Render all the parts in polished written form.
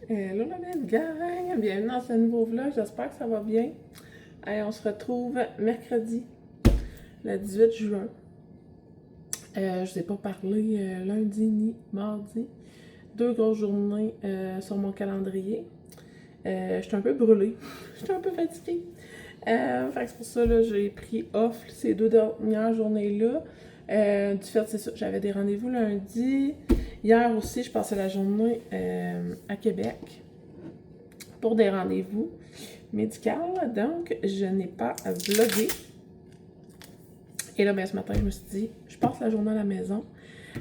Hello la belle gang, bienvenue dans ce nouveau vlog, j'espère que ça va bien. On se retrouve mercredi, le 18 juin. Je vous ai pas parlé lundi ni mardi. 2 grosses journées sur mon calendrier. J'étais un peu brûlée, j'étais un peu fatiguée. Fait que c'est pour ça que j'ai pris off ces 2 dernières journées-là. Du fait, c'est ça, j'avais des rendez-vous lundi. Hier aussi, je passais la journée à Québec pour des rendez-vous médicaux. Donc, je n'ai pas vlogué. Et là, ben, ce matin, je me suis dit, je passe la journée à la maison.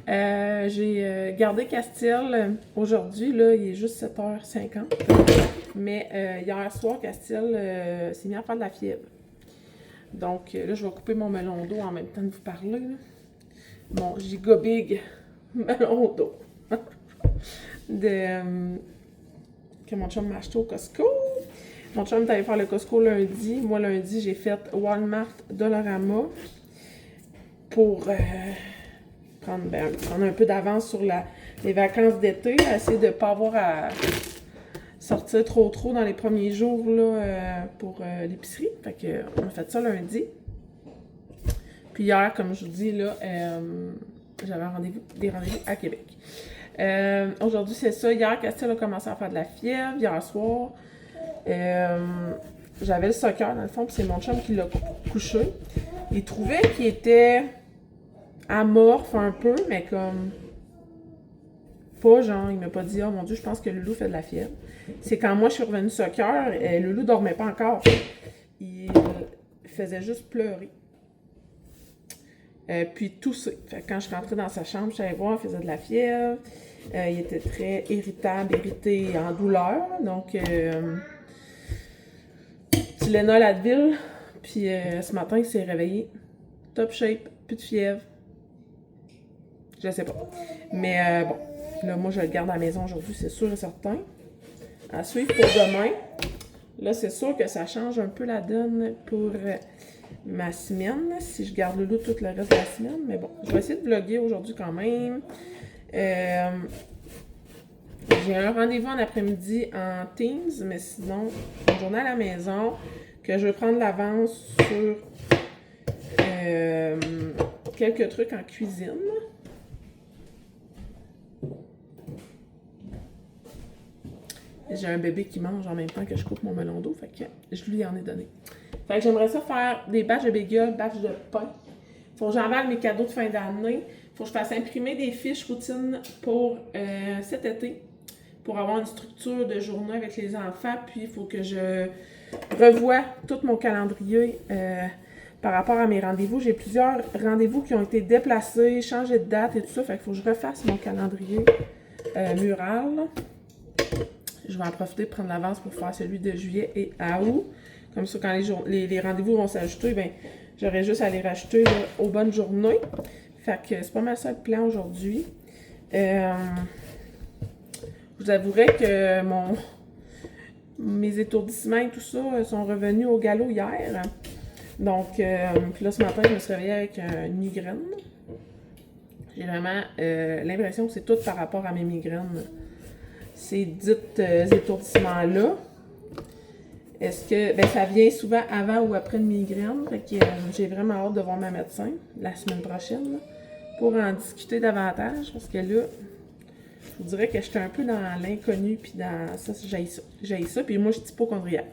J'ai gardé Castille aujourd'hui. Là, il est juste 7h50. Mais hier soir, Castille s'est mis à faire de la fièvre. Donc, là, je vais couper mon melon d'eau en même temps de vous parler. Là. Mon giga big melon d'eau que mon chum m'a acheté au Costco. Mon chum est allé faire le Costco lundi. Moi, lundi, j'ai fait Walmart Dollarama pour prendre un peu d'avance sur les vacances d'été. Essayer de ne pas avoir à sortir trop dans les premiers jours là, pour l'épicerie. Fait que on a fait ça lundi. Puis hier, comme je vous dis, là, j'avais des rendez-vous à Québec. Aujourd'hui, c'est ça. Hier, Castille a commencé à faire de la fièvre. Hier soir, j'avais le soccer, dans le fond, puis c'est mon chum qui l'a couché. Il trouvait qu'il était amorphe un peu, mais comme... Pas genre, il m'a pas dit « Oh mon Dieu, je pense que Loulou fait de la fièvre. » C'est quand moi, je suis revenue soccer, Loulou dormait pas encore. Il faisait juste pleurer. Puis tousser. Fait que quand je suis rentrée dans sa chambre, je suis allée voir, il faisait de la fièvre. Il était très irrité, en douleur. Donc, Tylenol Advil. Puis ce matin, il s'est réveillé. Top shape, plus de fièvre. Je sais pas. Mais bon, là, moi, je le garde à la maison aujourd'hui, c'est sûr et certain. À suivre pour demain. Là, c'est sûr que ça change un peu la donne pour ma semaine, si je garde Loulou tout le reste de la semaine. Mais bon, je vais essayer de vlogger aujourd'hui quand même. J'ai un rendez-vous en après-midi en Teams, mais sinon, une journée à la maison, que je vais prendre l'avance sur quelques trucs en cuisine. J'ai un bébé qui mange en même temps que je coupe mon melon d'eau, fait que je lui en ai donné. Fait que j'aimerais ça faire des batchs de bagels, batchs de pain. Faut que j'emballe mes cadeaux de fin d'année. Faut que je fasse imprimer des fiches routines pour cet été, pour avoir une structure de journée avec les enfants. Puis il faut que je revoie tout mon calendrier par rapport à mes rendez-vous. J'ai plusieurs rendez-vous qui ont été déplacés, changés de date et tout ça. Fait qu'il faut que je refasse mon calendrier mural. Je vais en profiter de prendre l'avance pour faire celui de juillet et août. Comme ça, quand les rendez-vous vont s'ajouter, ben, j'aurai juste à les racheter là, aux bonnes journées. Fait que c'est pas mal ça le plan aujourd'hui. Je vous avouerai que mes étourdissements et tout ça sont revenus au galop hier. Donc, puis là, ce matin, je me suis réveillée avec une migraine. J'ai vraiment l'impression que c'est tout par rapport à mes migraines. Ces dites étourdissements-là. Est-ce que ben, ça vient souvent avant ou après une migraine? Fait que j'ai vraiment hâte de voir ma médecin la semaine prochaine là, pour en discuter davantage. Parce que là, je vous dirais que j'étais un peu dans l'inconnu puis dans ça, j'ai ça. Puis moi, je suis hypochondriaque.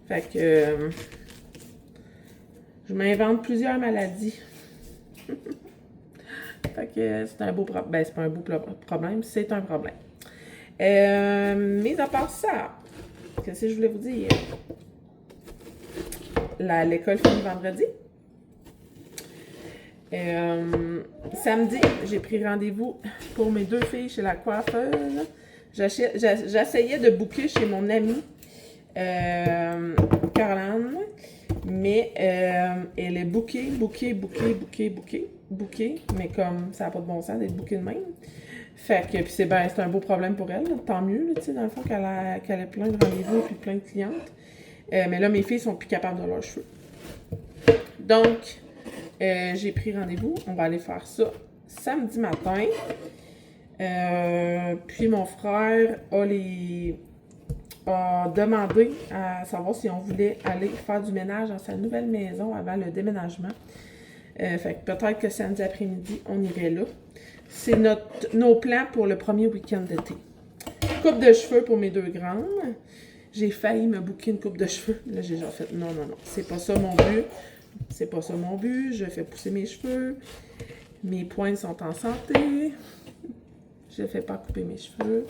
Fait que je m'invente plusieurs maladies. Fait que c'est un beau problème. Ben, c'est pas un beau problème, c'est un problème. Mais à part ça, qu'est-ce que je voulais vous dire? L'école finit vendredi. Samedi, j'ai pris rendez-vous pour mes 2 filles chez la coiffeuse. J'essayais de booker chez mon amie Caroline, mais elle est bookée, mais comme ça n'a pas de bon sens d'être bookée de même. Fait que, puis c'est un beau problème pour elle, tant mieux, tu sais, dans le fond, qu'elle ait plein de rendez-vous et plein de clientes. Mais là, mes filles sont plus capables de leurs cheveux. Donc, j'ai pris rendez-vous. On va aller faire ça samedi matin. Puis mon frère a demandé à savoir si on voulait aller faire du ménage dans sa nouvelle maison avant le déménagement. Fait que peut-être que samedi après-midi, on irait là. C'est nos plans pour le premier week-end d'été. Coupe de cheveux pour mes deux grandes. J'ai failli me booker une coupe de cheveux. Là, j'ai genre fait non, c'est pas ça mon but. C'est pas ça mon but. Je fais pousser mes cheveux. Mes poings sont en santé. Je fais pas couper mes cheveux.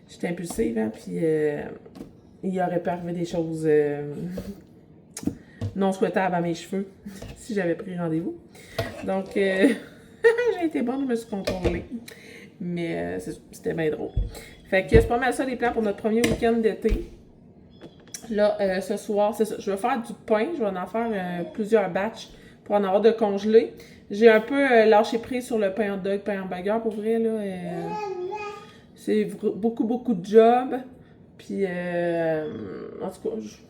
J'étais impulsive, hein, puis il aurait pu arriver des choses non souhaitables à mes cheveux si j'avais pris rendez-vous. Donc, j'ai été bonne, je me suis contrôlée. Mais c'était bien drôle. Fait que c'est pas mal ça les plans pour notre premier week-end d'été. Là, ce soir, c'est ça. Je vais faire du pain. Je vais en faire plusieurs batchs pour en avoir de congelés. J'ai un peu lâché prise sur le pain hot dog, pain hamburger pour vrai, là. C'est beaucoup de job. Puis, en tout cas, je suis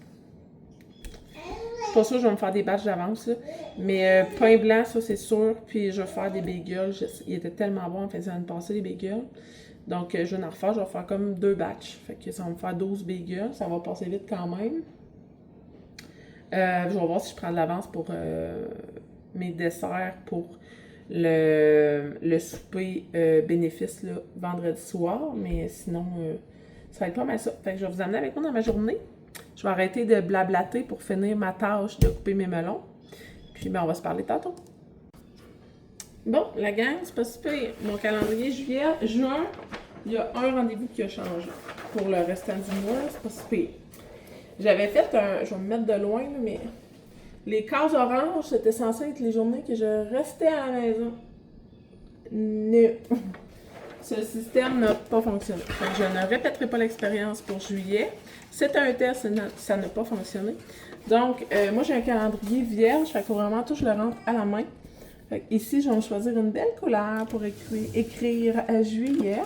pas sûre que je vais me faire des batchs d'avance, là. Mais pain blanc, ça, c'est sûr. Puis, je vais faire des bagels. Il était tellement bon en fait, ça va me passer les bagels. Donc, je vais en refaire. Je vais faire comme 2 batchs. Fait que ça va me faire 12 bagels. Ça va passer vite quand même. Je vais voir si je prends de l'avance pour mes desserts pour le souper bénéfice là, vendredi soir. Mais sinon, ça va être pas mal ça. Fait que je vais vous amener avec moi dans ma journée. Je vais arrêter de blablater pour finir ma tâche de couper mes melons. Puis, ben, on va se parler tantôt. Bon, la gang, c'est pas si pire. Mon calendrier juin, il y a un rendez-vous qui a changé. Pour le restant du mois, c'est pas si pire. J'avais fait je vais me mettre de loin, là, mais les cases oranges, c'était censé être les journées que je restais à la maison. Non. Ce système n'a pas fonctionné. Donc, je ne répéterai pas l'expérience pour juillet. C'était un test, ça n'a pas fonctionné. Donc, moi, j'ai un calendrier vierge, fait qu'il faut vraiment tout, je le rentre à la main. Fait que ici, je vais choisir une belle couleur pour écrire à juillet.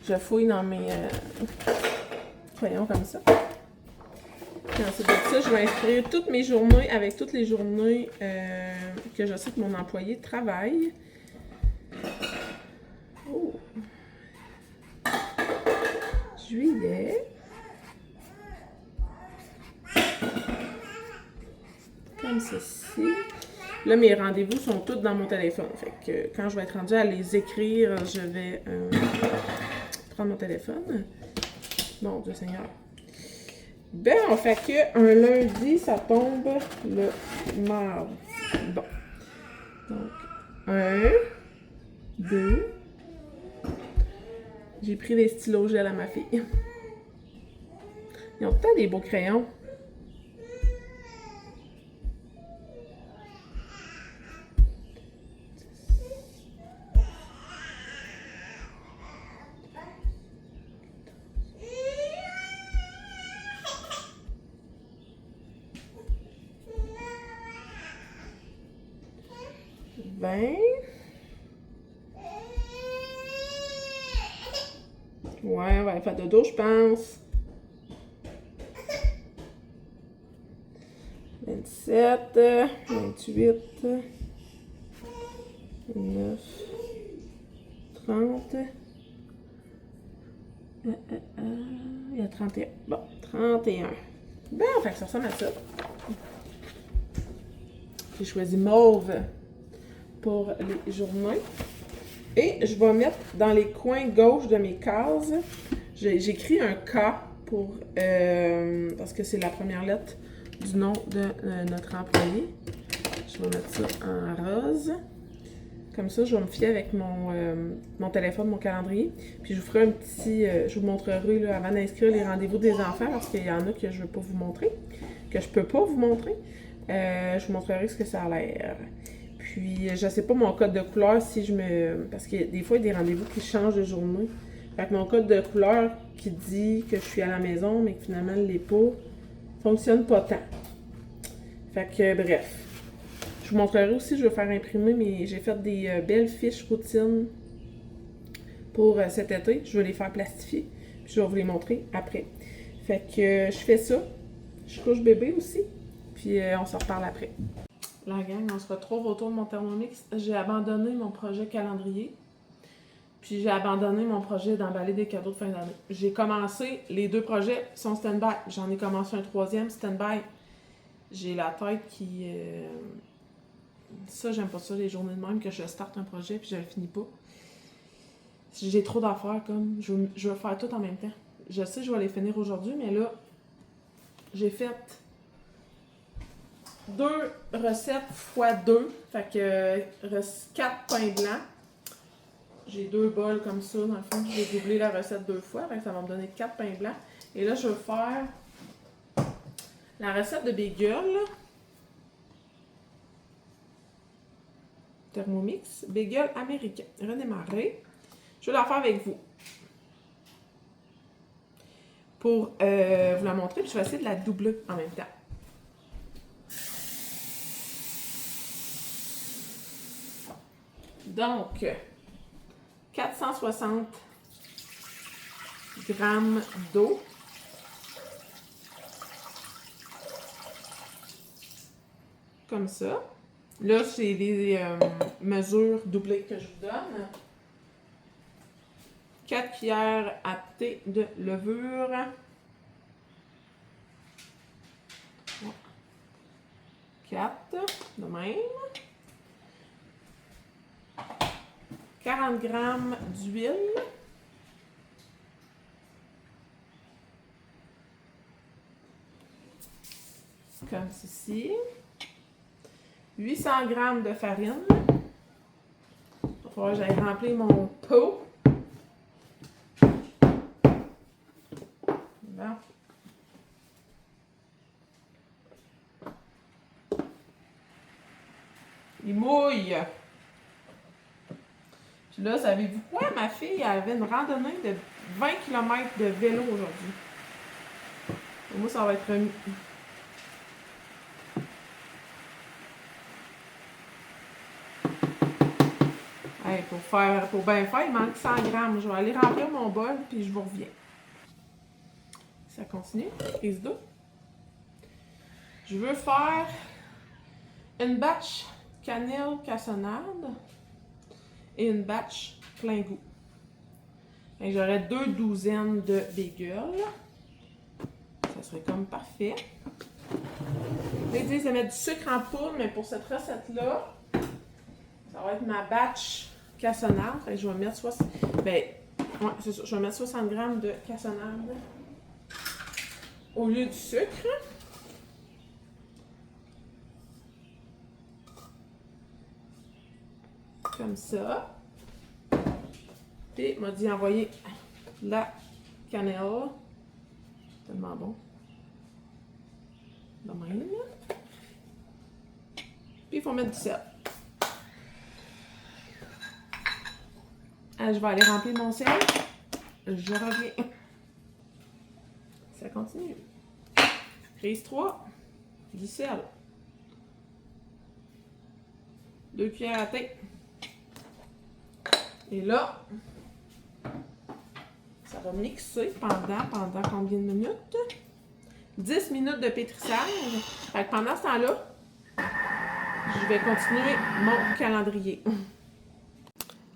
Je fouille dans mes crayons comme ça. Puis ensuite de ça, je vais inscrire toutes mes journées avec toutes les journées que je sais que mon employé travaille. Oh. Juillet. Comme ceci. Là, mes rendez-vous sont tous dans mon téléphone. Fait que quand je vais être rendue à les écrire, je vais prendre mon téléphone. Mon Dieu Seigneur. Ben, on fait que un lundi, ça tombe le mardi. Bon. Donc, 1, 2. J'ai pris des stylos gel à ma fille. Ils ont peut-être des beaux crayons. Ouais, on va aller faire dodo, je pense. 27, 28, 29, 30. Il y a 31. Bon, 31. Ben, fait que ça ressemble à ça. J'ai choisi mauve pour les journées. Et je vais mettre dans les coins gauche de mes cases, j'écris un K pour, parce que c'est la première lettre du nom de notre employé. Je vais mettre ça en rose. Comme ça, je vais me fier avec mon téléphone, mon calendrier. Puis je vous ferai un petit, je vous montrerai là, avant d'inscrire les rendez-vous des enfants, parce qu'il y en a que je ne veux pas vous montrer, que je peux pas vous montrer. Je vous montrerai ce que ça a l'air. Puis, je sais pas mon code de couleur si je me... Parce que des fois, il y a des rendez-vous qui changent de journée. Fait que mon code de couleur qui dit que je suis à la maison, mais que finalement, les pots fonctionne pas tant. Fait que, bref. Je vous montrerai aussi, je vais faire imprimer, mais j'ai fait des belles fiches routines pour cet été. Je vais les faire plastifier. Puis, je vais vous les montrer après. Fait que, je fais ça. Je couche bébé aussi. Puis, on se reparle après. La gang, on se retrouve autour de mon Thermomix. J'ai abandonné mon projet calendrier. Puis j'ai abandonné mon projet d'emballer des cadeaux de fin d'année. J'ai commencé, les 2 projets sont stand-by. J'en ai commencé un 3e stand-by. J'ai la tête qui... Ça, j'aime pas ça, les journées de même, que je starte un projet puis je le finis pas. J'ai trop d'affaires, comme... Je veux faire tout en même temps. Je sais que je vais les finir aujourd'hui, mais là, j'ai fait 2 recettes x 2. Fait que 4 pains blancs. J'ai 2 bols comme ça, dans le fond. J'ai doublé la recette 2 fois, fait que ça va me donner 4 pains blancs. Et là, je vais faire la recette de bagel. Thermomix, bagel américain. Redémarrer. Je vais la faire avec vous. Pour vous la montrer, puis je vais essayer de la doubler en même temps. Donc, 460 grammes d'eau. Comme ça. Là, c'est les mesures doublées que je vous donne. 4 cuillères à thé de levure. 4, de même. 40 grammes d'huile. Comme ceci. 800 grammes de farine. Il va falloir que j'aille remplir mon pot. Bon. Il mouille. Puis là, savez-vous quoi? Ma fille avait une randonnée de 20 km de vélo aujourd'hui. Moi, ça va être remis. Hey, pour bien faire, il manque 100 grammes. Je vais aller remplir mon bol, puis je vous reviens. Ça continue. Prise d'eau. Je veux faire une batch cannelle cassonade et une batch plein goût. J'aurais 2 douzaines de bagels. Ça serait comme parfait. Ils disent de mettre du sucre en poudre, mais pour cette recette-là, ça va être ma batch cassonade. Je vais mettre 60... je vais mettre 60 grammes de cassonade au lieu du sucre. Comme ça. Puis, il m'a dit envoyer la cannelle. Tellement bon. De même. Puis, il faut mettre du sel. Je vais aller remplir mon sel. Je reviens. Ça continue. Prise 3. Du sel. 2 cuillères à thé. Et là, ça va mixer pendant combien de minutes? 10 minutes de pétrissage. Fait que pendant ce temps-là, je vais continuer mon calendrier.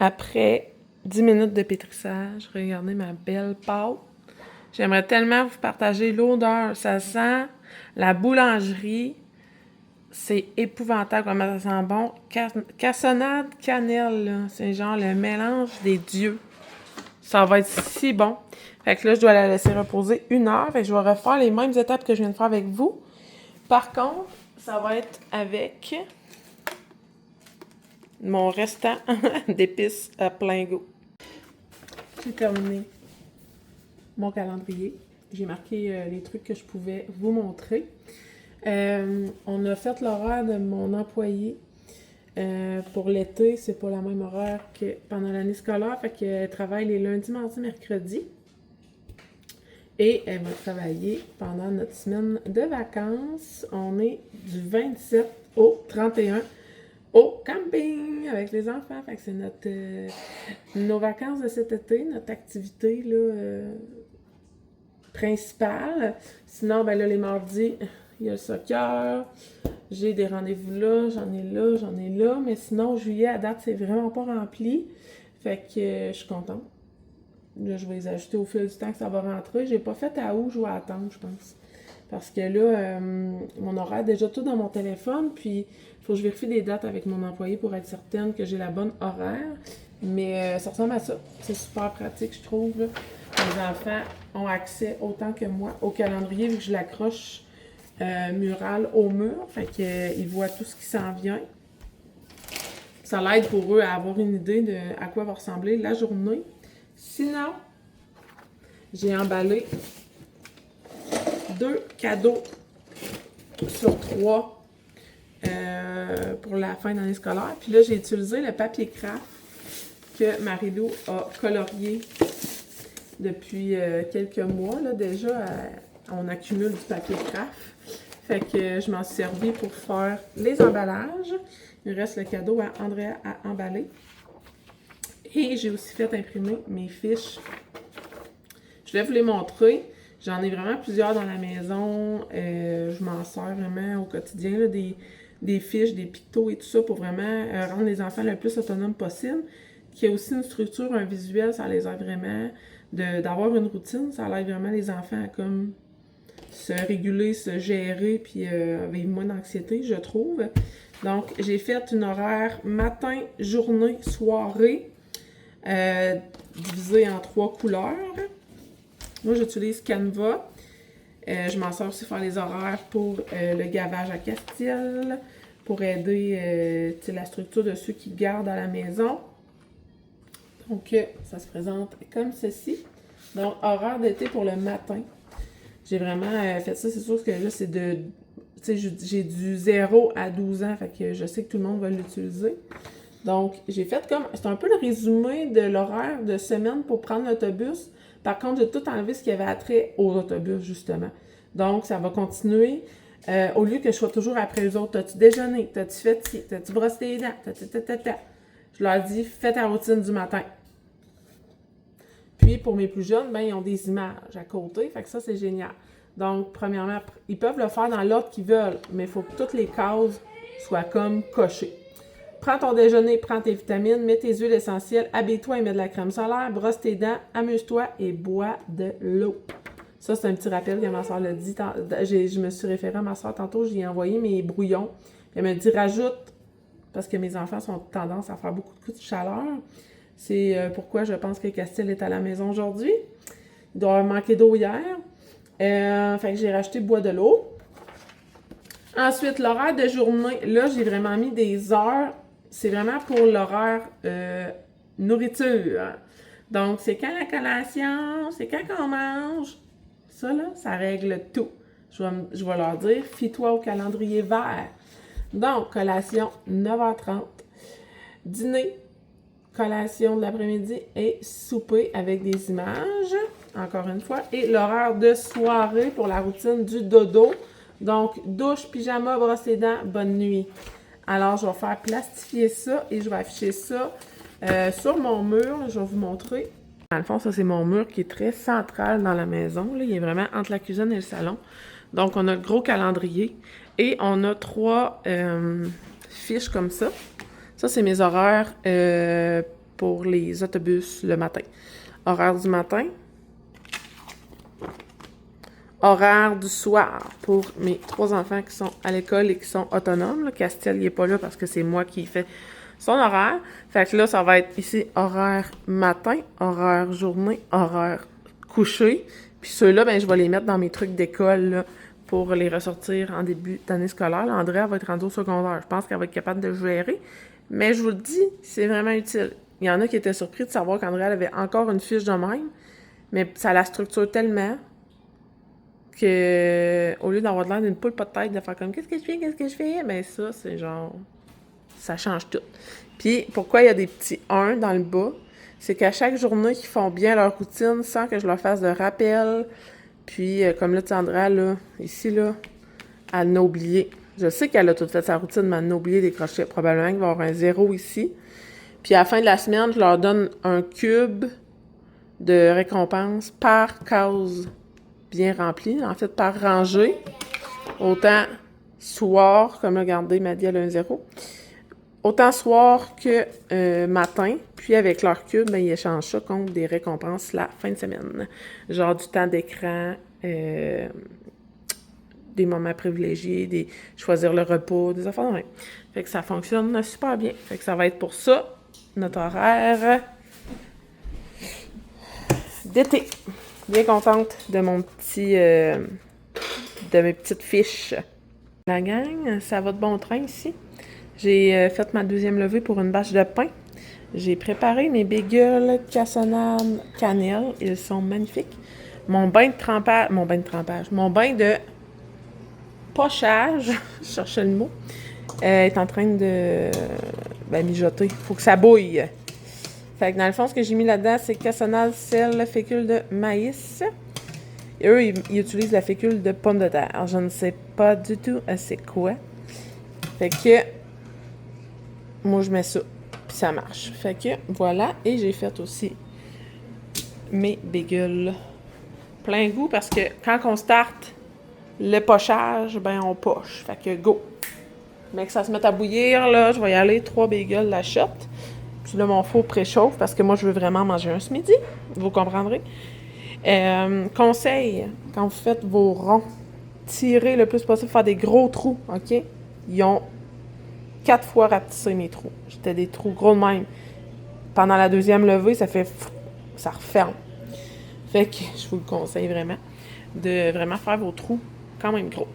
Après 10 minutes de pétrissage, regardez ma belle pâte. J'aimerais tellement vous partager l'odeur. Ça sent la boulangerie. C'est épouvantable comment ça sent bon. Cassonade cannelle, c'est genre le mélange des dieux. Ça va être si bon. Fait que là, je dois la laisser reposer 1 heure. Fait que je vais refaire les mêmes étapes que je viens de faire avec vous. Par contre, ça va être avec mon restant d'épices à plein goût. J'ai terminé mon calendrier. J'ai marqué les trucs que je pouvais vous montrer. On a fait l'horaire de mon employé. Pour l'été, c'est pas la même horaire que pendant l'année scolaire. Fait qu'elle travaille les lundis, mardis, mercredis. Et elle va travailler pendant notre semaine de vacances. On est du 27 au 31 au camping avec les enfants. Fait que c'est nos vacances de cet été, notre activité là, principale. Sinon, ben là, les mardis, il y a le soccer. j'ai des rendez-vous là, j'en ai là, j'en ai là, mais sinon, juillet, à date, c'est vraiment pas rempli. Fait que je suis contente. Là, je vais les ajouter au fil du temps que ça va rentrer. J'ai pas fait à où je vais attendre, je pense. Parce que là, mon horaire est déjà tout dans mon téléphone, puis il faut que je vérifie les dates avec mon employé pour être certaine que j'ai la bonne horaire. Mais ça ressemble à ça. C'est super pratique, je trouve. Là. Les enfants ont accès autant que moi au calendrier, vu que je l'accroche mural au mur. Fait qu'ils voient tout ce qui s'en vient. Ça l'aide pour eux à avoir une idée de à quoi va ressembler la journée. Sinon, j'ai emballé 2 cadeaux sur 3 pour la fin d'année scolaire. Puis là, j'ai utilisé le papier craft que Marie-Lou a colorié depuis quelques mois. Là, déjà, on accumule du papier craft. Fait que je m'en suis servi pour faire les emballages. Il reste le cadeau à Andrea à emballer. Et j'ai aussi fait imprimer mes fiches. Je vais vous les montrer. J'en ai vraiment plusieurs dans la maison. Je m'en sers vraiment au quotidien, là, des fiches, des pictos et tout ça pour vraiment rendre les enfants le plus autonomes possible. Qu'il y a aussi une structure, un visuel, ça les aide vraiment d'avoir une routine. Ça aide vraiment les enfants à comme se réguler, se gérer, puis vivre moins d'anxiété, je trouve. Donc, j'ai fait une horaire matin, journée, soirée, divisée en 3 couleurs. Moi, j'utilise Canva. Je m'en sers aussi pour faire les horaires pour le gavage à Castille, pour aider la structure de ceux qui gardent à la maison. Donc, ça se présente comme ceci. Donc, horaire d'été pour le matin. J'ai vraiment fait ça. C'est sûr que là, c'est de... Tu sais, j'ai du 0 à 12 ans, fait que je sais que tout le monde va l'utiliser. Donc, j'ai fait comme... C'est un peu le résumé de l'horaire de semaine pour prendre l'autobus. Par contre, j'ai tout enlevé ce qui avait attrait aux autobus, justement. Donc, ça va continuer. Au lieu que je sois toujours après les autres, t'as-tu déjeuné? T'as-tu fait ci? T'as-tu brossé tes dents? Je leur dis, fais ta routine du matin. Puis, pour mes plus jeunes, ben, ils ont des images à côté. Fait que ça, c'est génial. Donc, premièrement, ils peuvent le faire dans l'ordre qu'ils veulent, mais il faut que toutes les cases soient comme cochées. Prends ton déjeuner, prends tes vitamines, mets tes huiles essentielles, habille-toi et mets de la crème solaire, brosse tes dents, amuse-toi et bois de l'eau. Ça, c'est un petit rappel que ma soeur l'a dit. Je me suis référée à ma soeur tantôt, j'ai envoyé mes brouillons. Elle m'a dit, rajoute, parce que mes enfants ont tendance à faire beaucoup de coups de chaleur. C'est pourquoi je pense que Castille est à la maison aujourd'hui. Il doit avoir manqué d'eau hier. Fait que j'ai racheté bois de l'eau. Ensuite, l'horaire de journée, là, j'ai vraiment mis des heures. C'est vraiment pour l'horaire nourriture. Donc, c'est quand la collation, c'est quand qu'on mange. Ça, là, ça règle tout. Je vais leur dire, fie-toi au calendrier vert. Donc, collation, 9h30. Dîner, collation de l'après-midi et souper avec des images, encore une fois. Et l'horaire de soirée pour la routine du dodo. Donc, douche, pyjama, brosse les dents, bonne nuit. Alors, je vais faire plastifier ça et je vais afficher ça sur mon mur. Je vais vous montrer. Dans le fond, ça, c'est mon mur qui est très central dans la maison. Là, il est vraiment entre la cuisine et le salon. Donc, on a le gros calendrier et on a 3 fiches comme ça. Ça, c'est mes horaires pour les autobus le matin. Horaire du matin. Horaire du soir pour mes 3 enfants qui sont à l'école et qui sont autonomes. Là, Castel, il n'est pas là parce que c'est moi qui fais son horaire. Fait que là, ça va être ici horaire matin, horaire journée, horaire coucher. Puis ceux-là, ben, je vais les mettre dans mes trucs d'école là, pour les ressortir en début d'année scolaire. Là, Andrea va être rendue au secondaire. Je pense qu'elle va être capable de gérer. Mais je vous le dis, c'est vraiment utile. Il y en a qui étaient surpris de savoir qu'Andrea avait encore une fiche de même. Mais ça la structure tellement que au lieu d'avoir de l'air d'une poule pas de tête, de faire comme qu'est-ce que je fais, ben ça, c'est genre, ça change tout. Puis, pourquoi il y a des petits 1 dans le bas, c'est qu'à chaque journée, qu'ils font bien leur routine sans que je leur fasse de rappel. Puis, comme là, Andrea, là, ici, là, elle a oublié. Je sais qu'elle a tout fait sa routine, mais elle a oublié des crochets. Probablement qu'il va y avoir un 0 ici. Puis, à la fin de la semaine, je leur donne un cube de récompense par case bien rempli, en fait, par rangée. Autant soir, comme regardez, m'a dit elle a un 0. Autant soir que matin. Puis avec leur cube, ben, ils échangent ça contre des récompenses la fin de semaine. Genre du temps d'écran, des moments privilégiés, choisir le repos, des affaires de même. Fait que ça fonctionne super bien. Fait que ça va être pour ça, notre horaire d'été. Bien contente de mon petit... de mes petites fiches. La gang, ça va de bon train ici. J'ai fait ma deuxième levée pour une bâche de pain. J'ai préparé mes bagels cassonade cannelle. Ils sont magnifiques. Mon bain de pochage, je cherchais le mot, est en train de mijoter. Il faut que ça bouille. Fait que dans le fond, ce que j'ai mis là-dedans, c'est cassonade, sel, fécule de maïs. Et eux, ils utilisent la fécule de pomme de terre. Alors, je ne sais pas du tout c'est quoi. Fait que moi, je mets ça, puis ça marche. Fait que voilà. Et j'ai fait aussi mes bagels plein goût parce que quand on starte le pochage, ben on poche. Fait que go! Mais que ça se mette à bouillir, là, je vais y aller 3 bagels la shot. Puis là, mon four préchauffe parce que moi, je veux vraiment manger un ce midi. Vous comprendrez. Conseil, quand vous faites vos ronds, tirez le plus possible, faire des gros trous, OK? Ils ont 4 fois rapetissé mes trous. J'étais des trous gros de même. Pendant la deuxième levée, ça referme. Fait que je vous le conseille vraiment, de vraiment faire vos trous quand même gros.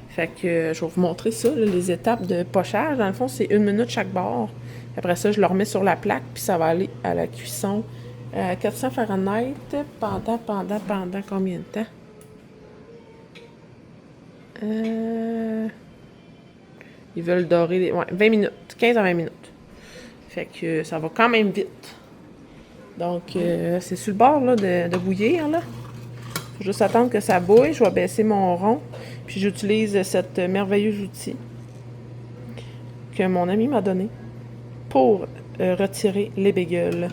Fait que je vais vous montrer ça, là, les étapes de pochage. Dans le fond, c'est 1 minute chaque bord. Après ça, je le remets sur la plaque, puis ça va aller à la cuisson à 400 Fahrenheit pendant combien de temps? Ils veulent dorer 20 minutes, 15 à 20 minutes. Fait que ça va quand même vite. Donc, c'est sur le bord là, de bouillir. Là. Faut juste attendre que ça bouille. Je vais baisser mon rond. Puis j'utilise cet merveilleux outil que mon ami m'a donné pour retirer les bagels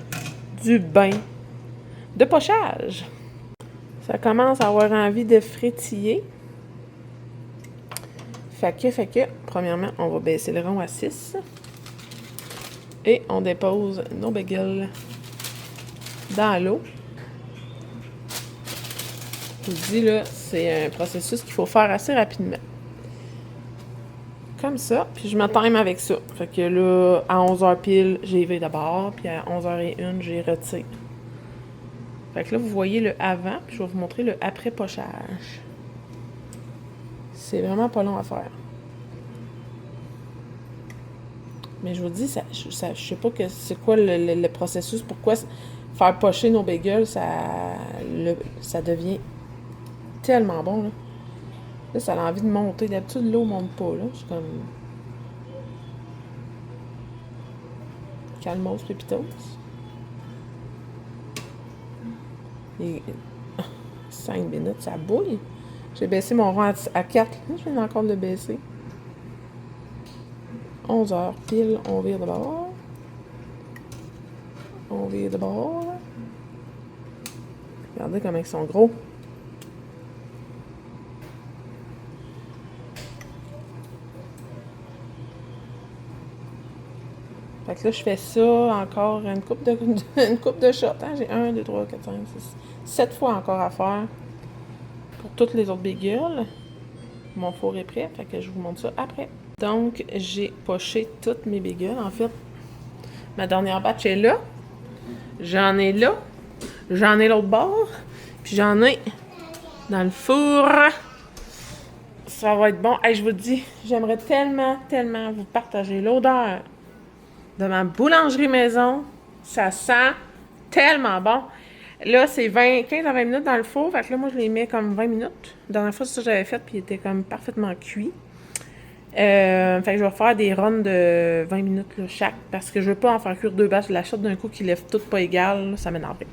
du bain de pochage. Ça commence à avoir envie de frétiller. Fait que, premièrement, on va baisser le rond à 6. Et on dépose nos bagels dans l'eau. Je vous dis, là, c'est un processus qu'il faut faire assez rapidement. Comme ça, puis je me time avec ça. Fait que là, à 11h pile, j'ai élevé d'abord, puis à 11h01, j'ai retiré. Fait que là, vous voyez le avant, puis je vais vous montrer le après pochage. C'est vraiment pas long à faire. Mais je vous dis, je sais pas que c'est quoi le processus, pourquoi faire pocher nos bagels, ça devient tellement bon, là. Là, ça a envie de monter. D'habitude, l'eau monte pas, là. Je suis comme... Calmos, pépitos. Et 5 minutes, ça bouille. J'ai baissé mon rang à 4. Je viens encore de le baisser. 11h pile, on vire de bord. On vire de bord. Regardez comment ils sont gros. Fait que là, je fais ça encore une coupe de shots. Hein? J'ai 1, 2, 3, 4, 5, 6, 7 fois encore à faire pour toutes les autres bagels. Mon four est prêt, fait que je vous montre ça après. Donc, j'ai poché toutes mes bagels. En fait, ma dernière batch est là. J'en ai là. J'en ai l'autre bord. Puis j'en ai dans le four. Ça va être bon. Hey, je vous dis, j'aimerais tellement vous partager l'odeur de ma boulangerie maison. Ça sent tellement bon. Là, c'est 15 à 20 minutes dans le four. Fait que là, moi, je les mets comme 20 minutes. La dernière fois, c'est ça que j'avais fait, puis il était comme parfaitement cuit. Fait que je vais faire des runs de 20 minutes là, chaque, parce que je veux pas en faire cuire 2 batches de la shot d'un coup qui lève toutes pas égales, là, ça m'énerverait.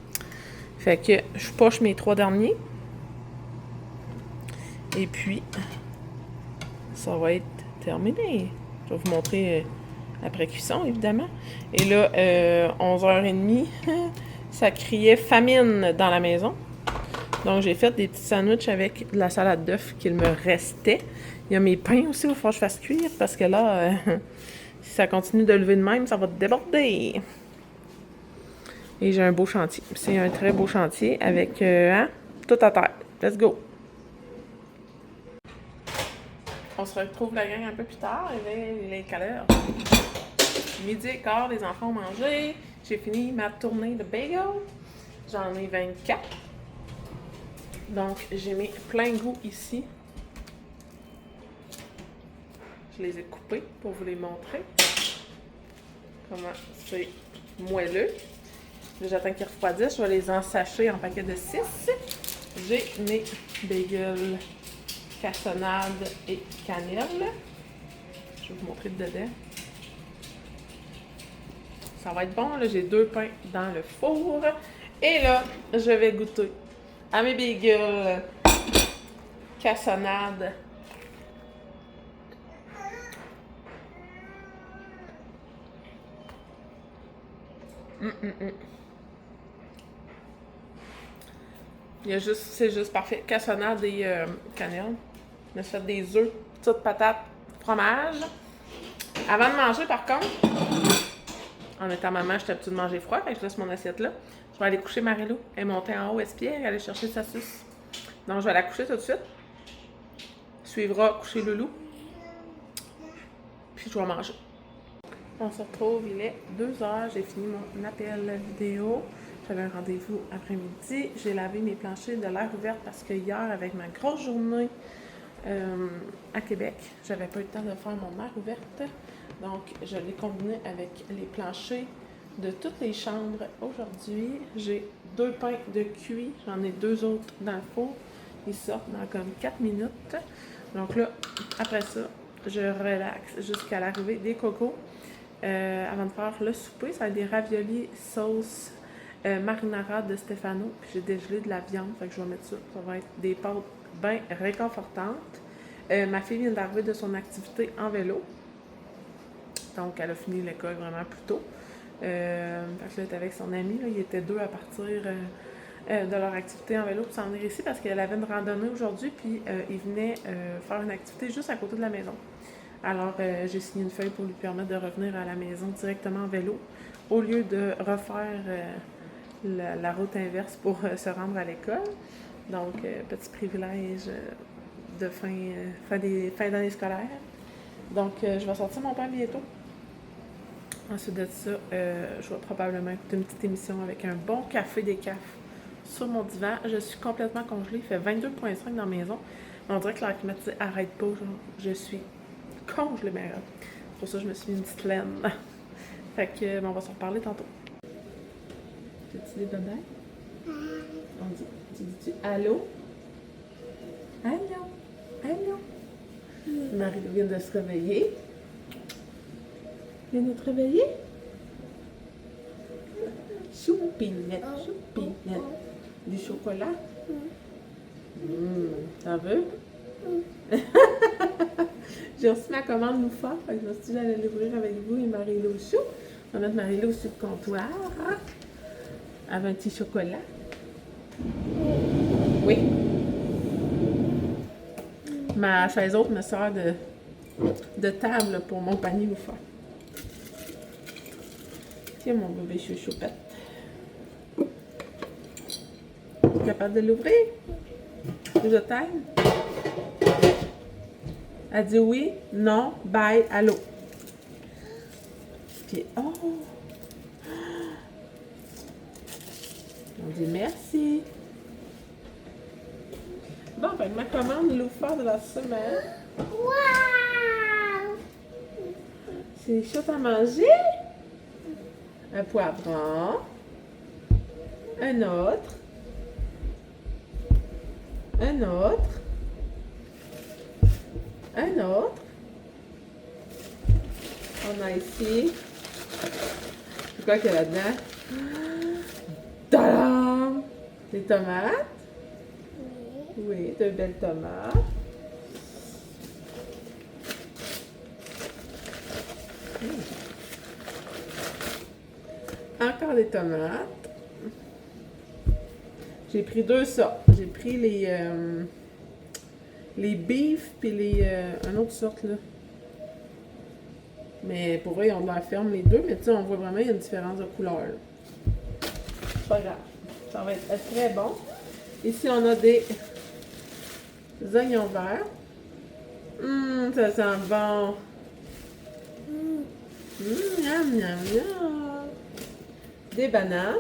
Fait que je poche mes 3 derniers. Et puis, ça va être terminé. Je vais vous montrer après cuisson, évidemment. Et là, 11h30, ça criait famine dans la maison. Donc, j'ai fait des petits sandwichs avec de la salade d'œufs qu'il me restait. Il y a mes pains aussi, il va falloir que je fasse cuire parce que là, si ça continue de lever de même, ça va déborder. Et j'ai un beau chantier. C'est un très beau chantier avec tout à terre. Let's go! On se retrouve la gang un peu plus tard. Il est quelle heure? Midi et quart, les enfants ont mangé. J'ai fini ma tournée de bagel. J'en ai 24. Donc, j'ai mis plein goût ici. Je les ai coupés pour vous les montrer. Comment c'est moelleux. Là, j'attends qu'ils refroidissent. Je vais les ensacher en paquet de 6. J'ai mes bagels cassonade et cannelle. Je vais vous montrer de dedans. Ça va être bon. Là, j'ai 2 pains dans le four. Et là, je vais goûter à mes bagels cassonade. C'est juste parfait. Cassonade et cannelle. Je me suis fait des œufs, petites patates, fromage. Avant de manger, par contre, en étant maman, j'étais habituée de manger froid, fait que je laisse mon assiette là. Je vais aller coucher Marilou. Elle est montée en haut, Espierre, aller chercher sa suce. Donc, je vais la coucher tout de suite. Suivra coucher Loulou. Puis, je vais manger. On se retrouve, il est 2h. J'ai fini mon appel vidéo. J'avais un rendez-vous après-midi. J'ai lavé mes planchers de l'air ouverte parce que hier, avec ma grosse journée à Québec, j'avais pas eu le temps de faire mon air ouverte. Donc, je l'ai combiné avec les planchers de toutes les chambres aujourd'hui. J'ai 2 pains de cuit. J'en ai 2 autres dans le four. Ils sortent dans comme 4 minutes. Donc là, après ça, je relaxe jusqu'à l'arrivée des cocos. Avant de faire le souper, ça va être des raviolis sauce marinara de Stefano. Puis j'ai dégelé de la viande, fait que je vais mettre ça. Ça va être des pâtes bien réconfortantes. Ma fille vient d'arriver de son activité en vélo. Donc, elle a fini l'école vraiment plus tôt. Fait que là, elle était avec son ami. Là, ils étaient 2 à partir de leur activité en vélo pour s'en venir ici parce qu'elle avait une randonnée aujourd'hui. Puis, ils venaient faire une activité juste à côté de la maison. Alors, j'ai signé une feuille pour lui permettre de revenir à la maison directement en vélo au lieu de refaire la route inverse pour se rendre à l'école. Donc, petit privilège de fin d'année scolaire. Donc, je vais sortir mon pain bientôt. Ensuite de ça, je vais probablement écouter une petite émission avec un bon café décaf sur mon divan. Je suis complètement congelée. Il fait 22,5 dans la maison. On dirait que l'air climatisé arrête pas. Genre, je suis congelée, mais pour ça, je me suis mis une petite laine. Fait que, on va s'en reparler tantôt. As-tu des bébés? Tu dis-tu allô? Allô? Allô? Marie vient de se réveiller. Vient de te réveiller? Choupinette, choupinette. Du chocolat? T'en veux? J'ai reçu ma commande Loufa, fait que je me suis dit que j'allais l'ouvrir avec vous et Marie-Lou Chou. On va mettre Marie-Lou sur le comptoir. Avec un petit chocolat. Oui. Ma chaise haute me sert de table pour mon panier Loufa. Tiens, mon bébé chouchoupette. Capable de l'ouvrir? Je t'aime? Elle dit oui, non, bye, allô. Puis, oh! On dit merci. Bon, ben, ma commande Loufa de la semaine. Wow! C'est des choses à manger? Un poivron. Un autre. Un autre. Un autre. On a ici. C'est quoi qu'il y a là-dedans? Tadam! Des tomates? Oui, de belles tomates. Encore des tomates. J'ai pris 2 sortes. J'ai pris les les beef puis les... une autre sorte, là. Mais pour vrai, ils ont de la ferme les deux, mais tu sais, on voit vraiment qu'il y a une différence de couleur. Là. C'est pas grave. Ça va être très bon. Ici, on a des oignons verts. Ça sent bon. Miam, miam, miam. Des bananes.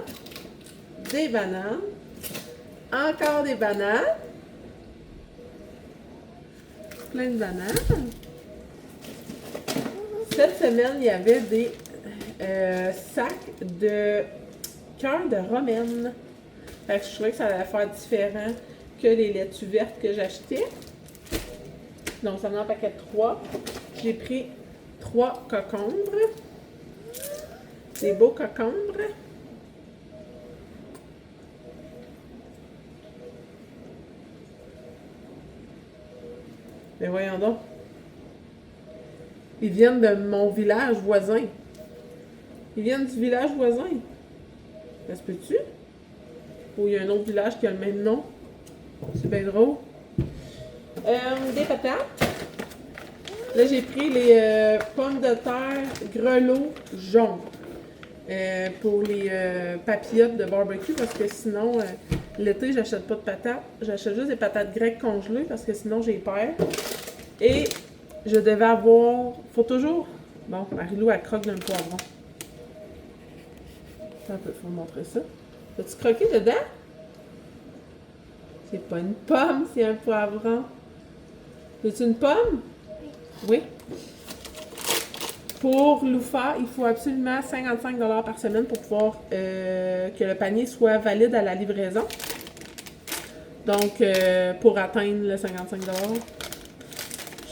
Des bananes. Encore des bananes. Plein de bananes. Cette semaine, il y avait des sacs de cœur de romaine. Fait que je trouvais que ça allait faire différent que les laitues vertes que j'achetais. Donc, ça en a un paquet de 3. J'ai pris 3 cocombres. Des beaux cocombres. Mais voyons donc. Ils viennent de mon village voisin. Ils viennent du village voisin. Ça se peut-tu? Ou il y a un autre village qui a le même nom? C'est bien drôle. Des patates. Là, j'ai pris les pommes de terre grelots jaunes. Pour les papillotes de barbecue parce que sinon, l'été, j'achète pas de patates. J'achète juste des patates grecques congelées parce que sinon, j'ai peur. Et je devais avoir... Faut toujours... Bon, Marie-Lou, elle croque d'un poivron. Attends un peu, faut montrer ça. As-tu croqué dedans? C'est pas une pomme, c'est un poivron. C'est une pomme? Oui. Pour Loufa, il faut absolument 55 $ par semaine pour pouvoir que le panier soit valide à la livraison. Donc, pour atteindre le 55 $,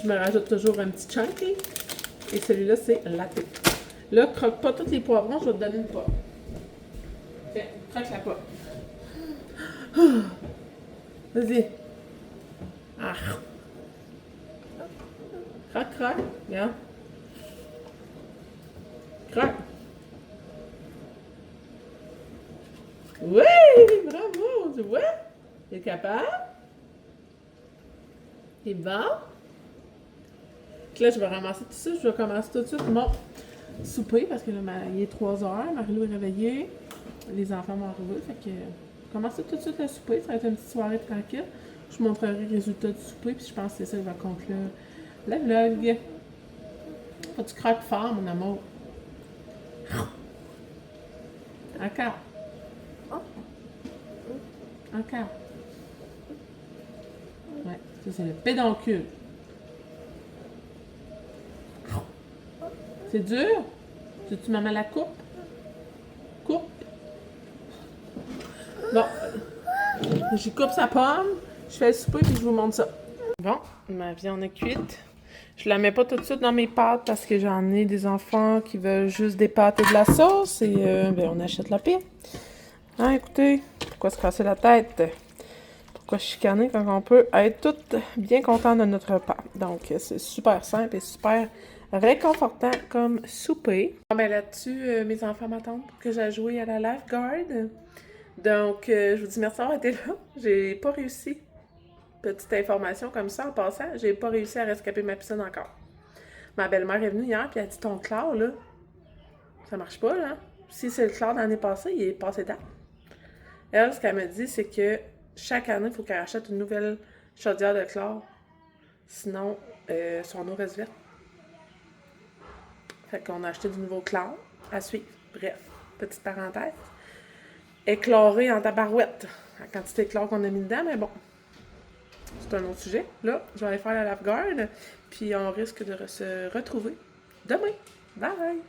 je me rajoute toujours un petit chunky. Et celui-là, c'est latte. Là, croque pas tous les poivrons, je vais te donner une pomme. Tiens, croque la pomme. Vas-y. Ah. Croque, croque. Regarde. Croque. Oui! Bravo! Tu vois? T'es capable? T'es bon? Là, je vais ramasser tout ça. Je vais commencer tout de suite mon souper parce que là, il est 3 heures. Marie-Lou est réveillée. Les enfants vont arriver. Fait que je vais commencer tout de suite le souper. Ça va être une petite soirée tranquille. Je vous montrerai le résultat du souper. Puis je pense que c'est ça qui va conclure le vlog. Faut que tu croques fort, mon amour. Encore. Encore. Ouais, ça c'est le pédoncule. C'est dur? Tu m'amènes la coupe? Coupe? Bon. J'y coupe sa pomme. Je fais le souper puis je vous montre ça. Bon, ma viande est cuite. Je la mets pas tout de suite dans mes pâtes parce que j'en ai des enfants qui veulent juste des pâtes et de la sauce et ben on achète la pire. Hein, écoutez, pourquoi se casser la tête? Pourquoi chicaner quand on peut être toutes bien contentes de notre repas? Donc, c'est super simple et super réconfortant comme souper. Bon, ben là-dessus, mes enfants m'attendent pour que j'aille jouer à la lifeguard. Donc, je vous dis merci d'avoir été là. J'ai pas réussi. Petite information comme ça en passant, j'ai pas réussi à rescaper ma piscine encore. Ma belle-mère est venue hier puis elle a dit ton clare là, ça marche pas là. Si c'est le clare de l'année passée, il est passé date. Elle, ce qu'elle me dit, c'est que chaque année, il faut qu'elle achète une nouvelle chaudière de clare. Sinon, son eau reste verte. Fait qu'on a acheté du nouveau clare à suivre. Bref, petite parenthèse. Éclairé en tabarouette. La quantité de clare qu'on a mis dedans, mais bon. C'est un autre sujet. Là, je vais aller faire la lifeguard. Puis on risque de se retrouver demain. Bye!